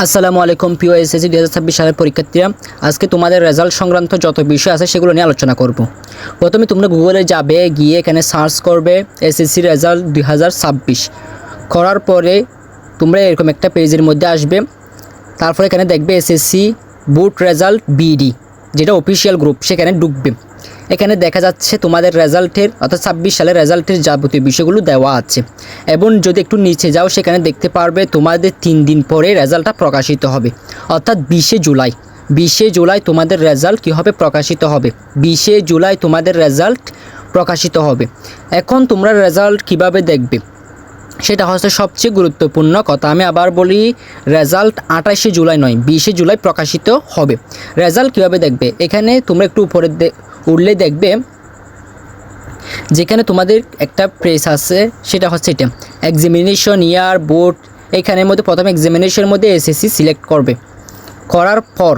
আসসালামু আলাইকুম প্রিয় এসএসসি 2026 সালের পরীক্ষার্থীরা, আজকে তোমাদের রেজাল্ট সংক্রান্ত যত বিষয় আছে সেগুলো নিয়ে আলোচনা করব। প্রথমে তোমরা গুগলে যাবে, গিয়ে এখানে সার্চ করবে এসএসসি রেজাল্ট 2026। করার পরে তোমরা এরকম একটা পেজের মধ্যে আসবে। তারপরে এখানে দেখবে এসএসসি বোর্ড রেজাল্ট বিডি, যেটা অফিসিয়াল গ্রুপ, সেখানে ঢুকবে। এখানে দেখা যাচ্ছে তোমাদের রেজাল্টের অর্থাৎ 26 সালের রেজাল্টের যাবতীয় বিষয়গুলো দেওয়া আছে। এবং যদি একটু নিচে যাও সেখানে দেখতে পারবে তোমাদের 3 দিন পরে রেজাল্টটা প্রকাশিত হবে, অর্থাৎ 20শে জুলাই তোমাদের রেজাল্ট কী হবে, প্রকাশিত হবে। 20শে জুলাই তোমাদের রেজাল্ট প্রকাশিত হবে। এখন তোমরা রেজাল্ট কিভাবে দেখবে সেটা হচ্ছে সবচেয়ে গুরুত্বপূর্ণ কথা। আমি আবার বলি, রেজাল্ট 28শে জুলাই নয়, 20শে জুলাই প্রকাশিত হবে। রেজাল্ট কীভাবে দেখবে, এখানে তোমরা একটু উপরে উঠলে দেখবে যেখানে তোমাদের একটা প্রেস আছে, সেটা হচ্ছে এটা এক্সামিনেশন ইয়ার বোর্ড। এখানের মধ্যে প্রথমে এক্সামিনেশনের মধ্যে এসএসসি সিলেক্ট করবে। করার পর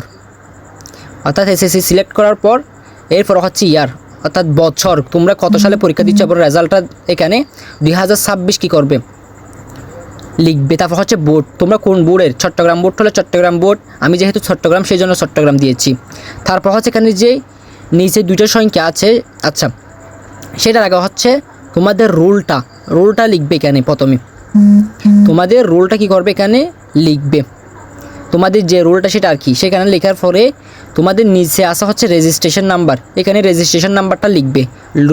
অর্থাৎ এসএসসি সিলেক্ট করার পর এরপর হচ্ছে ইয়ার অর্থাৎ বছর, তোমরা কত সালে পরীক্ষা দিচ্ছ, এবং রেজাল্টটা এখানে 2026 কী করবে লিখবে। তারপর হচ্ছে বোর্ড, তোমরা কোন বোর্ডের, চট্টগ্রাম বোর্ড হলে চট্টগ্রাম বোর্ড, আমি যেহেতু চট্টগ্রাম সেই জন্য চট্টগ্রাম দিয়েছি। তারপর হচ্ছে এখানে যে নিচে দুইটা সংখ্যা আছে, আচ্ছা সেটার আগে হচ্ছে তোমাদের রোলটা লিখবে। এখানে প্রথমে তোমাদের রোলটা কী করবে, এখানে লিখবে তোমাদের যে রোলটা সেটা আর কি। সেখানে লেখার পরে তোমাদের নিচে আসা হচ্ছে রেজিস্ট্রেশন নাম্বার, এখানে রেজিস্ট্রেশন নাম্বারটা লিখবে,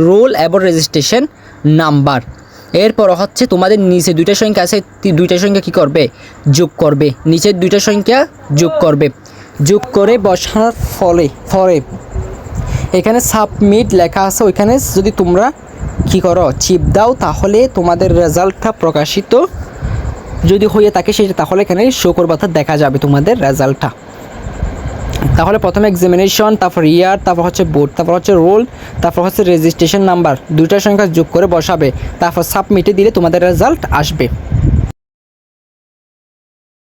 রোল এবং রেজিস্ট্রেশন নাম্বার। এরপর হচ্ছে তোমাদের নিচে দুইটা সংখ্যা আছে, দুইটা সংখ্যা কী করবে, যোগ করবে। নিচের দুইটা সংখ্যা যোগ করবে, যোগ করে বসার ফলে এখানে সাবমিট লেখা আছে, ওইখানে যদি তোমরা কী করো, চিপ দাও, তাহলে তোমাদের রেজাল্টটা প্রকাশিত যদি হয়ে থাকে সেটা, তাহলে এখানে শো করবে, অর্থাৎ দেখা যাবে তোমাদের রেজাল্টটা। তাহলে প্রথমে এক্সামিনেশন, তারপর ইয়ার, তারপর হচ্ছে বোর্ড, তারপর হচ্ছে রোল, তারপর হচ্ছে রেজিস্ট্রেশন নাম্বার, দুইটা সংখ্যা যোগ করে বসাবে, তারপর সাবমিটে দিলে তোমাদের রেজাল্ট আসবে।